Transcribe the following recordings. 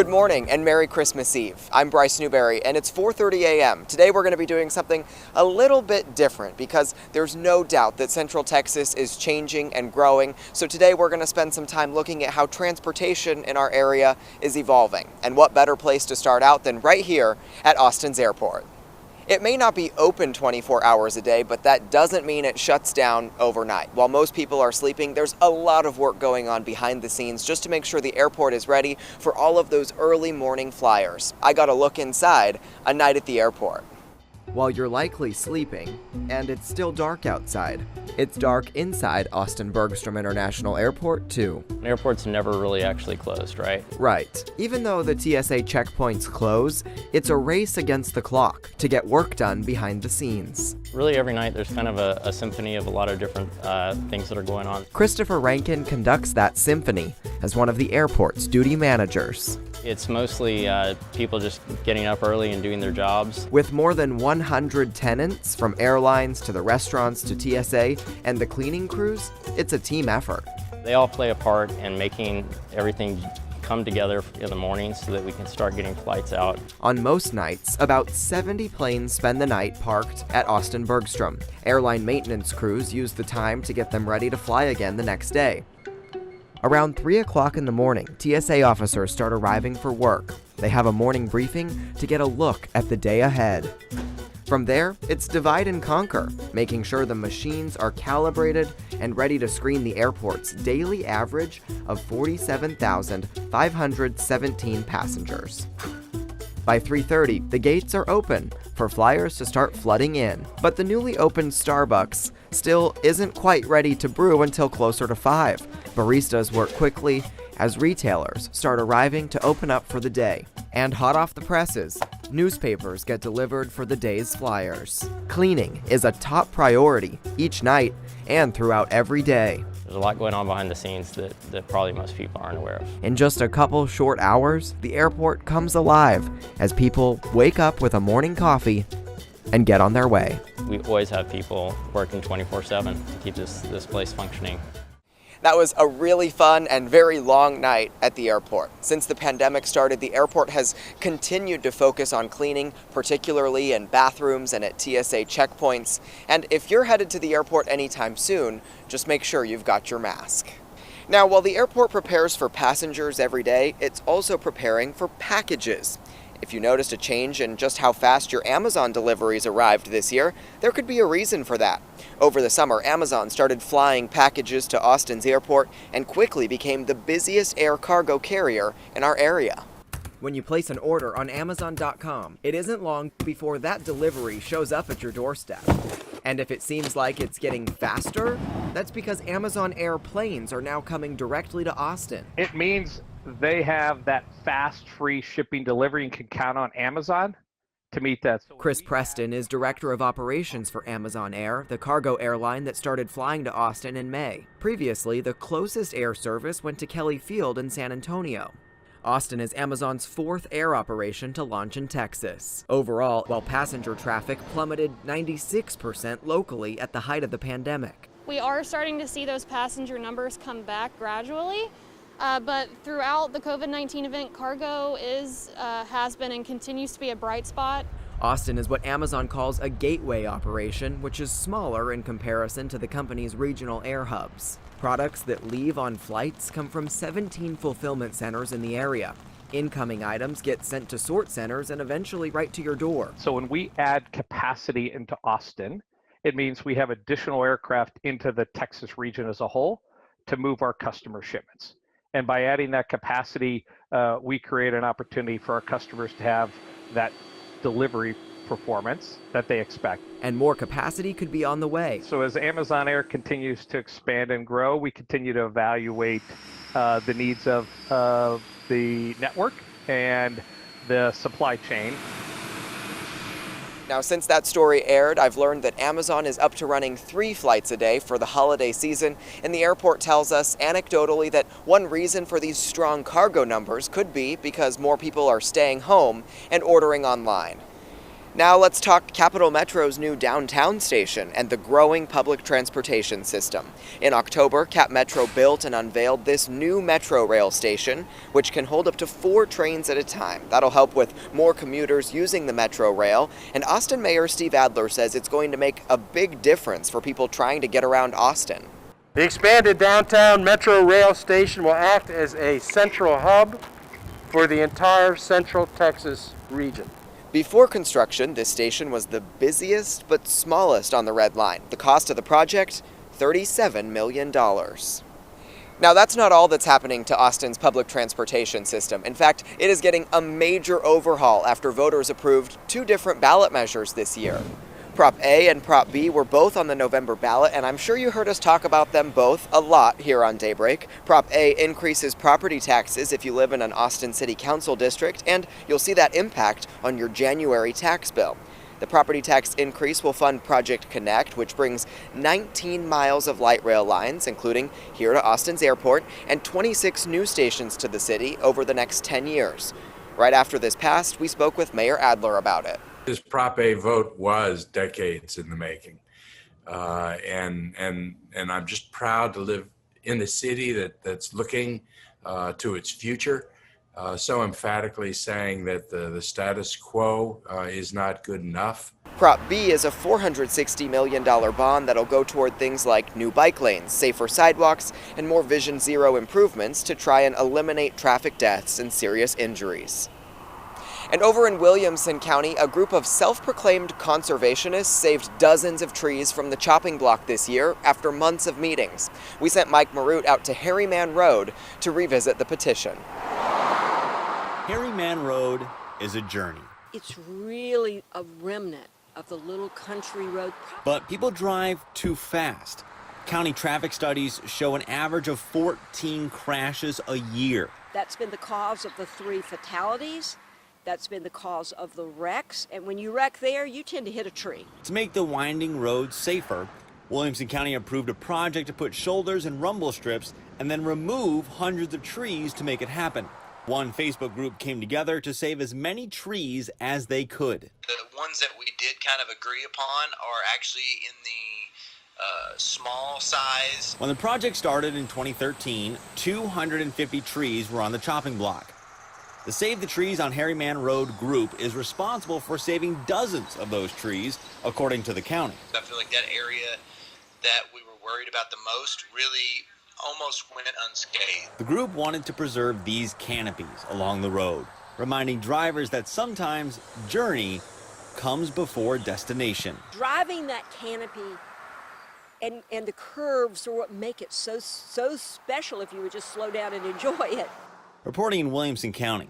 Good morning and Merry Christmas Eve. I'm Bryce Newberry and it's 4:30 a.m. Today we're going to be doing something a little bit different because there's no doubt that Central Texas is changing and growing. So today we're going to spend some time looking at how transportation in our area is evolving. And what better place to start out than right here at Austin's airport. It may not be open 24 hours a day, but that doesn't mean it shuts down overnight. While most people are sleeping, there's a lot of work going on behind the scenes just to make sure the airport is ready for all of those early morning flyers. I got a look inside a night at the airport. While you're likely sleeping, and it's still dark outside, it's dark inside Austin Bergstrom International Airport too. Airport's never really actually closed, right? Right. Even though the TSA checkpoints close, it's a race against the clock to get work done behind the scenes. Really every night there's kind of a symphony of a lot of different things that are going on. Christopher Rankin conducts that symphony as one of the airport's duty managers. It's mostly people just getting up early and doing their jobs. With more than 100 tenants, from airlines to the restaurants to TSA and the cleaning crews, it's a team effort. They all play a part in making everything come together in the morning so that we can start getting flights out. On most nights, about 70 planes spend the night parked at Austin Bergstrom. Airline maintenance crews use the time to get them ready to fly again the next day. Around 3 o'clock in the morning, TSA officers start arriving for work. They have a morning briefing to get a look at the day ahead. From there, it's divide and conquer, making sure the machines are calibrated and ready to screen the airport's daily average of 47,517 passengers. By 3:30, the gates are open for flyers to start flooding in. But the newly opened Starbucks still isn't quite ready to brew until closer to 5. Baristas work quickly as retailers start arriving to open up for the day. And hot off the presses, newspapers get delivered for the day's flyers. Cleaning is a top priority each night and throughout every day. There's a lot going on behind the scenes that probably most people aren't aware of. In just a couple short hours, the airport comes alive as people wake up with a morning coffee and get on their way. We always have people working 24/7 to keep this place functioning. That was a really fun and very long night at the airport. Since the pandemic started, the airport has continued to focus on cleaning, particularly in bathrooms and at TSA checkpoints. And if you're headed to the airport anytime soon, just make sure you've got your mask. Now, while the airport prepares for passengers every day, it's also preparing for packages. If you noticed a change in just how fast your Amazon deliveries arrived this year, there could be a reason for that. Over the summer, Amazon started flying packages to Austin's airport and quickly became the busiest air cargo carrier in our area. When you place an order on Amazon.com, it isn't long before that delivery shows up at your doorstep. And if it seems like it's getting faster, that's because Amazon airplanes are now coming directly to Austin. It means they have that fast, free shipping delivery and can count on Amazon to meet that. Chris Preston is director of operations for Amazon Air, the cargo airline that started flying to Austin in May. Previously, the closest air service went to Kelly Field in San Antonio. Austin is Amazon's 4th air operation to launch in Texas. Overall, while passenger traffic plummeted 96% locally at the height of the pandemic. We are starting to see those passenger numbers come back gradually. But throughout the COVID-19 event, cargo has been and continues to be a bright spot. Austin is what Amazon calls a gateway operation, which is smaller in comparison to the company's regional air hubs. Products that leave on flights come from 17 fulfillment centers in the area. Incoming items get sent to sort centers and eventually right to your door. So when we add capacity into Austin, it means we have additional aircraft into the Texas region as a whole to move our customer shipments. And by adding that capacity, we create an opportunity for our customers to have that delivery performance that they expect. And more capacity could be on the way. So as Amazon Air continues to expand and grow, we continue to evaluate the needs of the network and the supply chain. Now, since that story aired, I've learned that Amazon is up to running 3 flights a day for the holiday season, and the airport tells us anecdotally that one reason for these strong cargo numbers could be because more people are staying home and ordering online. Now let's talk Capital Metro's new downtown station and the growing public transportation system. In October, Cap Metro built and unveiled this new Metro rail station, which can hold up to 4 trains at a time. That'll help with more commuters using the Metro rail, and Austin Mayor Steve Adler says it's going to make a big difference for people trying to get around Austin. The expanded downtown Metro rail station will act as a central hub for the entire Central Texas region. Before construction, this station was the busiest but smallest on the Red Line. The cost of the project, $37 million. Now, that's not all that's happening to Austin's public transportation system. In fact, it is getting a major overhaul after voters approved 2 different ballot measures this year. Prop A and Prop B were both on the November ballot, and I'm sure you heard us talk about them both a lot here on Daybreak. Prop A increases property taxes if you live in an Austin City Council district, and you'll see that impact on your January tax bill. The property tax increase will fund Project Connect, which brings 19 miles of light rail lines, including here to Austin's airport, and 26 new stations to the city over the next 10 years. Right after this passed, we spoke with Mayor Adler about it. This Prop A vote was decades in the making, and I'm just proud to live in a city that's looking to its future, so emphatically saying that the status quo is not good enough. Prop B is a $460 million bond that'll go toward things like new bike lanes, safer sidewalks, and more Vision Zero improvements to try and eliminate traffic deaths and serious injuries. And over in Williamson County, a group of self-proclaimed conservationists saved dozens of trees from the chopping block this year after months of meetings. We sent Mike Marute out to Harry Mann Road to revisit the petition. Harry Mann Road is a journey. It's really a remnant of the little country road. But people drive too fast. County traffic studies show an average of 14 crashes a year. That's been the cause of the 3 fatalities. That's been the cause of the wrecks. And when you wreck there, you tend to hit a tree. To make the winding road safer, Williamson County approved a project to put shoulders and rumble strips and then remove hundreds of trees to make it happen. One Facebook group came together to save as many trees as they could. The ones that we did kind of agree upon are actually in the small size. When the project started in 2013, 250 trees were on the chopping block. The Save the Trees on Harry Mann Road group is responsible for saving dozens of those trees, according to the county. I feel like that area that we were worried about the most really almost went unscathed. The group wanted to preserve these canopies along the road, reminding drivers that sometimes journey comes before destination. Driving that canopy and the curves are what make it so special if you would just slow down and enjoy it. Reporting in Williamson County,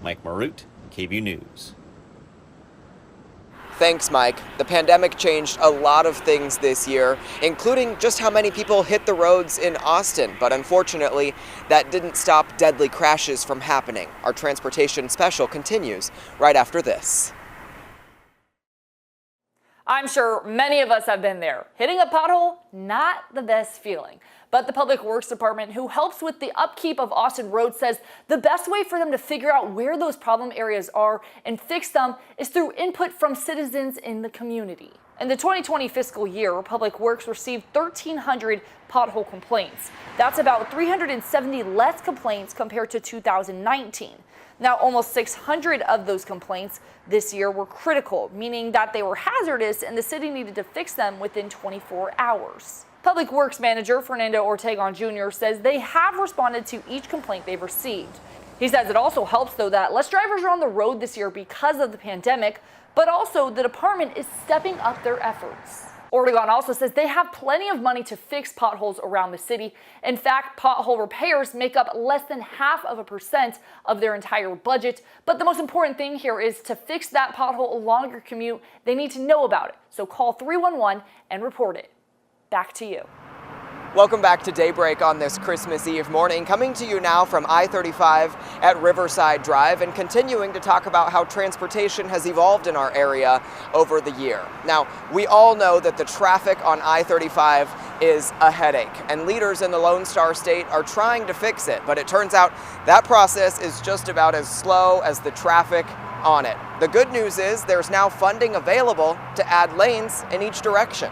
Mike Marute, KVUE News. Thanks, Mike. The pandemic changed a lot of things this year, including just how many people hit the roads in Austin. But unfortunately, that didn't stop deadly crashes from happening. Our transportation special continues right after this. I'm sure many of us have been there. Hitting a pothole, not the best feeling. But the Public Works Department, who helps with the upkeep of Austin roads, says the best way for them to figure out where those problem areas are and fix them is through input from citizens in the community. In the 2020 fiscal year, Public Works received 1,300 pothole complaints. That's about 370 less complaints compared to 2019. Now, almost 600 of those complaints this year were critical, meaning that they were hazardous and the city needed to fix them within 24 hours. Public Works Manager Fernando Ortegon Jr. says they have responded to each complaint they've received. He says it also helps, though, that less drivers are on the road this year because of the pandemic, but also the department is stepping up their efforts. Ortegon also says they have plenty of money to fix potholes around the city. In fact, pothole repairs make up less than 0.5% of their entire budget. But the most important thing here is to fix that pothole along your commute. They need to know about it. So call 311 and report it. Back to you. Welcome back to Daybreak on this Christmas Eve morning, coming to you now from I35 at Riverside Drive and continuing to talk about how transportation has evolved in our area over the year. Now, we all know that the traffic on I35 is a headache, and leaders in the Lone Star State are trying to fix it, but it turns out that process is just about as slow as the traffic on it. The good news is there's now funding available to add lanes in each direction.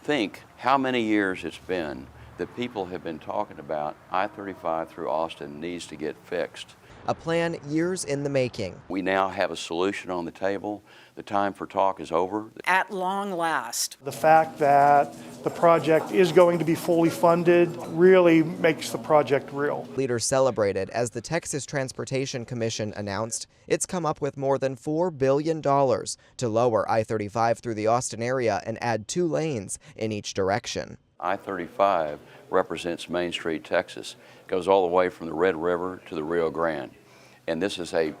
Think how many years it's been that people have been talking about I-35 through Austin needs to get fixed. A plan years in the making. We now have a solution on the table. The time for talk is over. At long last. The fact that the project is going to be fully funded really makes the project real. Leaders celebrated as the Texas Transportation Commission announced it's come up with more than $4 billion to lower I-35 through the Austin area and add 2 lanes in each direction. I-35 represents Main Street, Texas. It goes all the way from the Red River to the Rio Grande. And this is a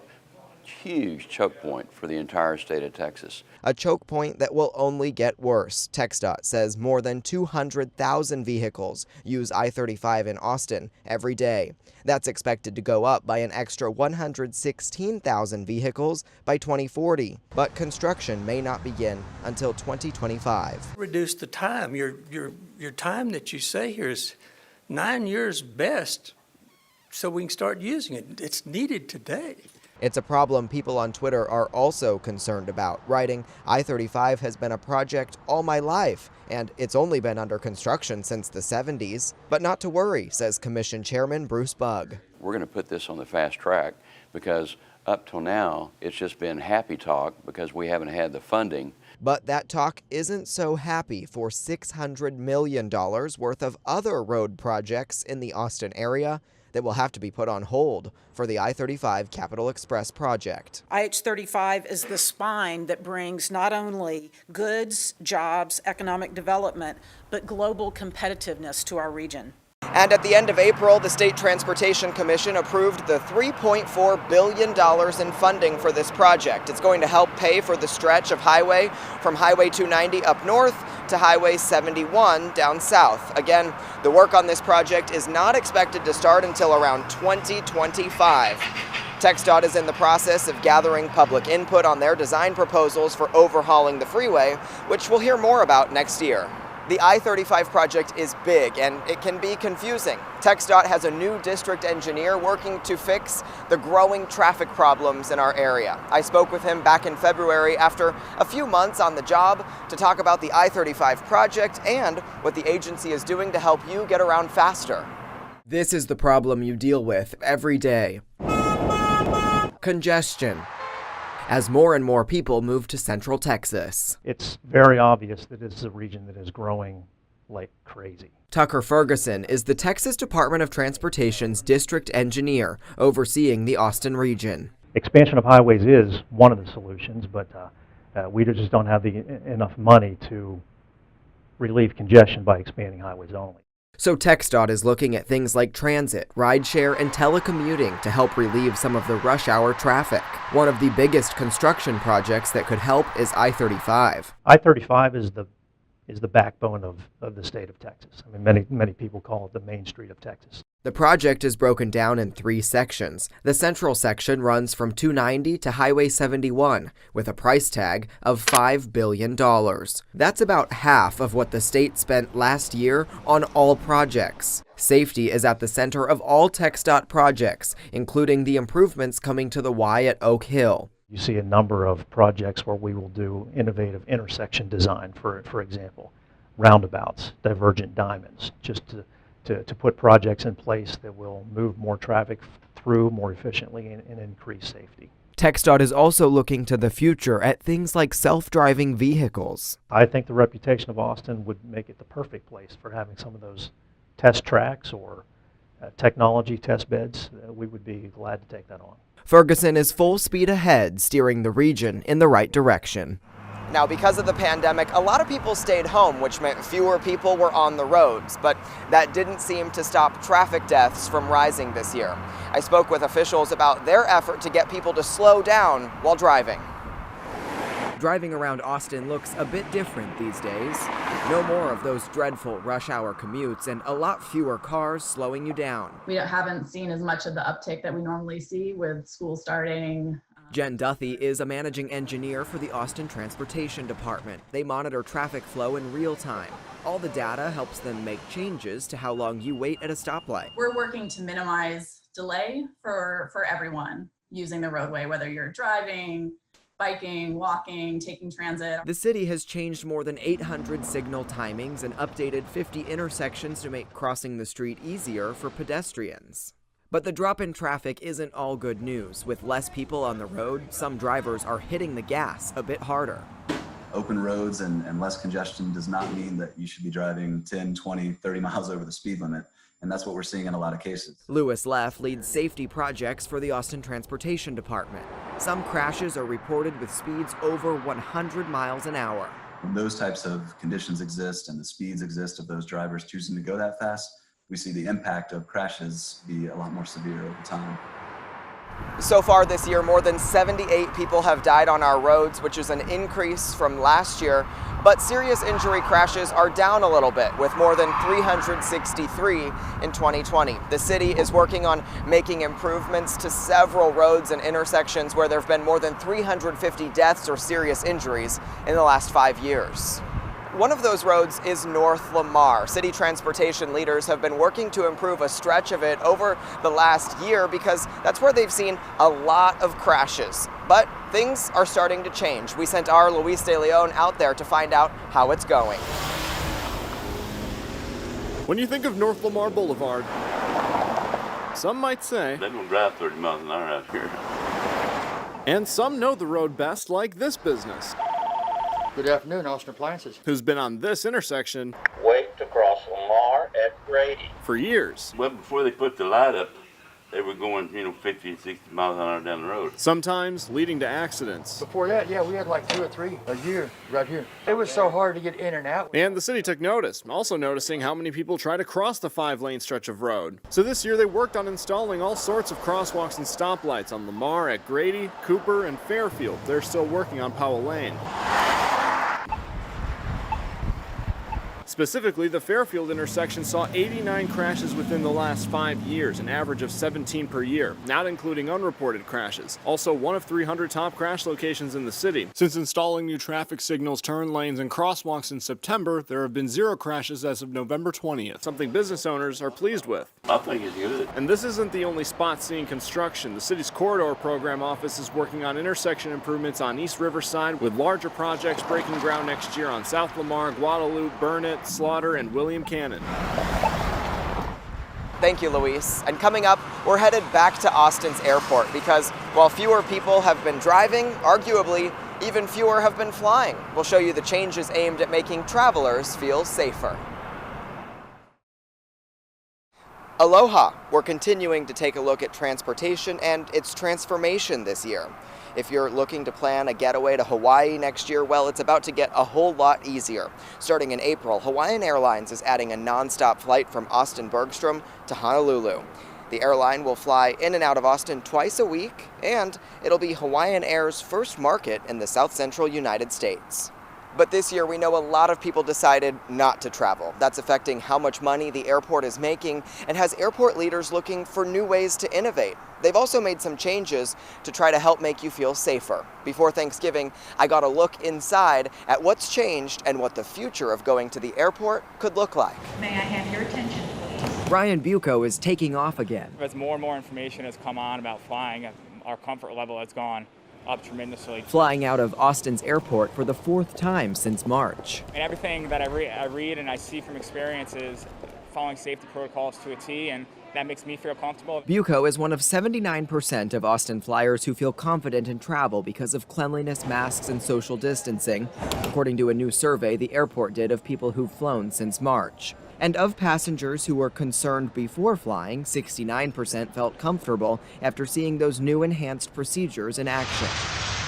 huge choke point for the entire state of Texas. A choke point that will only get worse. TxDOT says more than 200,000 vehicles use I-35 in Austin every day. That's expected to go up by an extra 116,000 vehicles by 2040. But construction may not begin until 2025. Reduce the time. Your time that you say here is 9 years best, so we can start using it. It's needed today. It's a problem people on Twitter are also concerned about, writing, I-35 has been a project all my life, and it's only been under construction since the 70s. But not to worry, says Commission Chairman Bruce Bugg. We're going to put this on the fast track because up till now, it's just been happy talk because we haven't had the funding. But that talk isn't so happy for $600 million worth of other road projects in the Austin area that will have to be put on hold for the I-35 Capital Express project. IH-35 is the spine that brings not only goods, jobs, economic development, but global competitiveness to our region. And at the end of April, the State Transportation Commission approved the $3.4 billion in funding for this project. It's going to help pay for the stretch of highway from Highway 290 up north to Highway 71 down south. Again, the work on this project is not expected to start until around 2025. TxDOT is in the process of gathering public input on their design proposals for overhauling the freeway, which we'll hear more about next year. The I-35 project is big and it can be confusing. TxDOT has a new district engineer working to fix the growing traffic problems in our area. I spoke with him back in February after a few months on the job to talk about the I-35 project and what the agency is doing to help you get around faster. This is the problem you deal with every day. Congestion. As more and more people move to Central Texas. It's very obvious that this is a region that is growing like crazy. Tucker Ferguson is the Texas Department of Transportation's district engineer overseeing the Austin region. Expansion of highways is one of the solutions, but we just don't have enough money to relieve congestion by expanding highways only. So TxDOT is looking at things like transit, rideshare, and telecommuting to help relieve some of the rush hour traffic. One of the biggest construction projects that could help is I-35. I-35 is the backbone of the state of Texas. I mean, many people call it the Main Street of Texas. The project is broken down in 3 sections. The central section runs from 290 to Highway 71 with a price tag of $5 billion. That's about half of what the state spent last year on all projects. Safety is at the center of all TxDOT projects, including the improvements coming to the Y at Oak Hill. You see a number of projects where we will do innovative intersection design, for example, roundabouts, divergent diamonds, just to put projects in place that will move more traffic through more efficiently and increase safety. TxDOT is also looking to the future at things like self-driving vehicles. I think the reputation of Austin would make it the perfect place for having some of those test tracks or technology test beds. We would be glad to take that on. Ferguson is full speed ahead, steering the region in the right direction. Now, because of the pandemic, a lot of people stayed home, which meant fewer people were on the roads, but that didn't seem to stop traffic deaths from rising this year. I spoke with officials about their effort to get people to slow down while driving. Driving around Austin looks a bit different these days. No more of those dreadful rush hour commutes and a lot fewer cars slowing you down. We haven't seen as much of the uptick that we normally see with school starting. Jen Duthie is a managing engineer for the Austin Transportation Department. They monitor traffic flow in real time. All the data helps them make changes to how long you wait at a stoplight. We're working to minimize delay for everyone. using the roadway, whether you're driving, biking, walking, taking transit. The city has changed more than 800 signal timings and updated 50 intersections to make crossing the street easier for pedestrians. But the drop in traffic isn't all good news. With less people on the road, some drivers are hitting the gas a bit harder. Open roads and less congestion does not mean that you should be driving 10, 20, 30 miles over the speed limit. And that's what we're seeing in a lot of cases. Lewis Leff leads safety projects for the Austin Transportation Department. Some crashes are reported with speeds over 100 miles an hour. When those types of conditions exist and the speeds exist of those drivers choosing to go that fast, we see the impact of crashes be a lot more severe over time. So far this year, more than 78 people have died on our roads, which is an increase from last year. But serious injury crashes are down a little bit, with more than 363 in 2020. The city is working on making improvements to several roads and intersections where there have been more than 350 deaths or serious injuries in the last 5 years. One of those roads is North Lamar. City transportation leaders have been working to improve a stretch of it over the last year because that's where they've seen a lot of crashes. But things are starting to change. We sent our Luis De Leon out there to find out how it's going. When you think of North Lamar Boulevard, some might say, they don't drive 30 miles an hour out here. And some know the road best, like this business. Good afternoon, Austin Appliances. Who's been on this intersection Wait to cross Lamar at Grady for years. Well, before they put the light up, they were going, 50 and 60 miles an hour down the road. Sometimes leading to accidents. Before that, yeah, we had like 2 or 3 a year right here. It was so hard to get in and out. And the city took notice, also noticing how many people try to cross the 5-lane stretch of road. So this year they worked on installing all sorts of crosswalks and stoplights on Lamar, at Grady, Cooper, and Fairfield. They're still working on Powell Lane. Specifically, the Fairfield intersection saw 89 crashes within the last 5 years, an average of 17 per year, not including unreported crashes. Also, one of 300 top crash locations in the city. Since installing new traffic signals, turn lanes, and crosswalks in September, there have been 0 crashes as of November 20th, something business owners are pleased with. I think it's good. And this isn't the only spot seeing construction. The city's corridor program office is working on intersection improvements on East Riverside, with larger projects breaking ground next year on South Lamar, Guadalupe, Burnett, Slaughter, and William Cannon. Thank you, Luis. And coming up, we're headed back to Austin's airport because while fewer people have been driving, arguably, even fewer have been flying. We'll show you the changes aimed at making travelers feel safer. Aloha! We're continuing to take a look at transportation and its transformation this year. If you're looking to plan a getaway to Hawaii next year, well, it's about to get a whole lot easier. Starting in April, Hawaiian Airlines is adding a nonstop flight from Austin Bergstrom to Honolulu. The airline will fly in and out of Austin twice a week, and it'll be Hawaiian Air's first market in the South Central United States. But this year, we know a lot of people decided not to travel. That's affecting how much money the airport is making and has airport leaders looking for new ways to innovate. They've also made some changes to try to help make you feel safer. Before Thanksgiving, I got a look inside at what's changed and what the future of going to the airport could look like. May I have your attention, please? Ryan Bucco is taking off again. As more and more information has come on about flying, our comfort level has gone up tremendously. Flying out of Austin's airport for the 4th time since March. And everything that I read and I see from experience is following safety protocols to a T, and that makes me feel comfortable. Bucco is one of 79% of Austin flyers who feel confident in travel because of cleanliness, masks, and social distancing, according to a new survey the airport did of people who've flown since March. And of passengers who were concerned before flying, 69% felt comfortable after seeing those new enhanced procedures in action.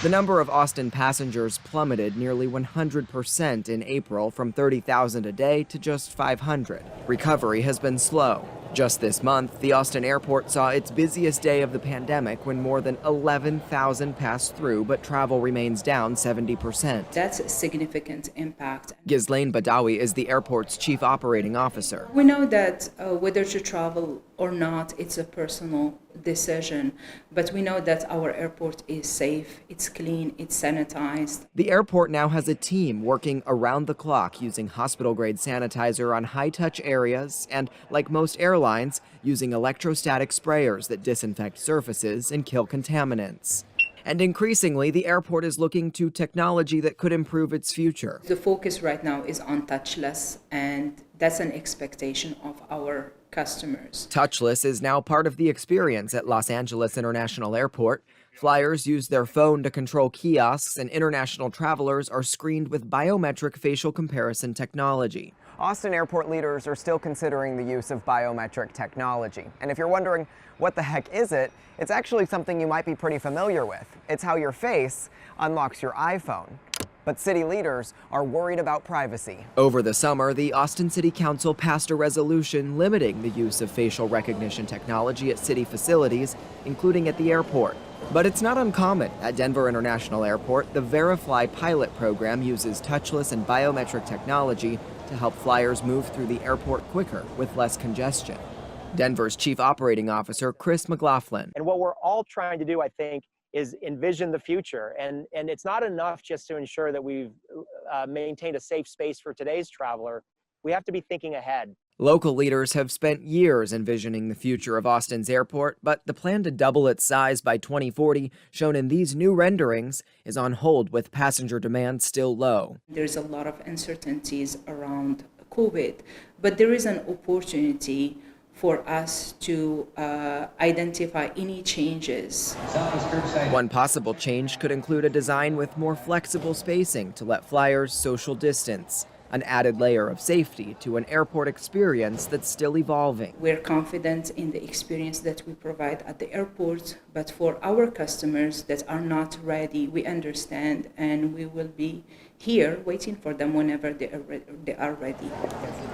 The number of Austin passengers plummeted nearly 100% in April, from 30,000 a day to just 500. Recovery has been slow. Just this month, the Austin airport saw its busiest day of the pandemic when more than 11,000 passed through, but travel remains down 70%. That's a significant impact. Ghislaine Badawi is the airport's chief operating officer. We know that whether to travel or not, it's a personal decision, but we know that our airport is safe, it's clean, it's sanitized. The airport now has a team working around the clock using hospital-grade sanitizer on high-touch areas and, like most airlines, using electrostatic sprayers that disinfect surfaces and kill contaminants. And increasingly, the airport is looking to technology that could improve its future. The focus right now is on touchless, and that's an expectation of our customers. Touchless is now part of the experience at Los Angeles International Airport. Flyers use their phone to control kiosks, and international travelers are screened with biometric facial comparison technology. Austin airport leaders are still considering the use of biometric technology. And if you're wondering, what the heck is it? It's actually something you might be pretty familiar with. It's how your face unlocks your iPhone. But city leaders are worried about privacy. Over the summer, the Austin City Council passed a resolution limiting the use of facial recognition technology at city facilities, including at the airport. But it's not uncommon. At Denver International Airport, the VeriFly pilot program uses touchless and biometric technology to help flyers move through the airport quicker with less congestion. Denver's Chief Operating Officer, Chris McLaughlin. And what we're all trying to do, I think, is envision the future. And it's not enough just to ensure that we've maintained a safe space for today's traveler. We have to be thinking ahead. Local leaders have spent years envisioning the future of Austin's airport, but the plan to double its size by 2040, shown in these new renderings, is on hold with passenger demand still low. There's a lot of uncertainties around COVID, but there is an opportunity for us to identify any changes. One possible change could include a design with more flexible spacing to let flyers social distance, an added layer of safety to an airport experience that's still evolving. We're confident in the experience that we provide at the airport, but for our customers that are not ready, we understand, and we will be here waiting for them whenever they are ready.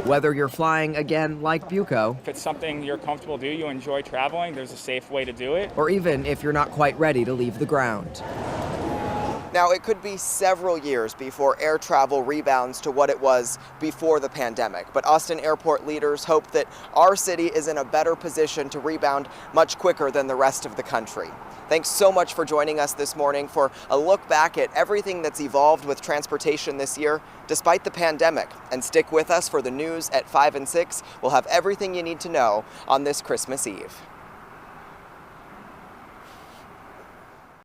Whether you're flying again like Buco, If it's something you're comfortable to do, you enjoy traveling, there's a safe way to do it. or even if you're not quite ready to leave the ground. Now, it could be several years before air travel rebounds to what it was before the pandemic, but Austin airport leaders hope that our city is in a better position to rebound much quicker than the rest of the country. Thanks so much for joining us this morning for a look back at everything that's evolved with transportation this year, despite the pandemic. And stick with us for the news at 5 and 6. We'll have everything you need to know on this Christmas Eve.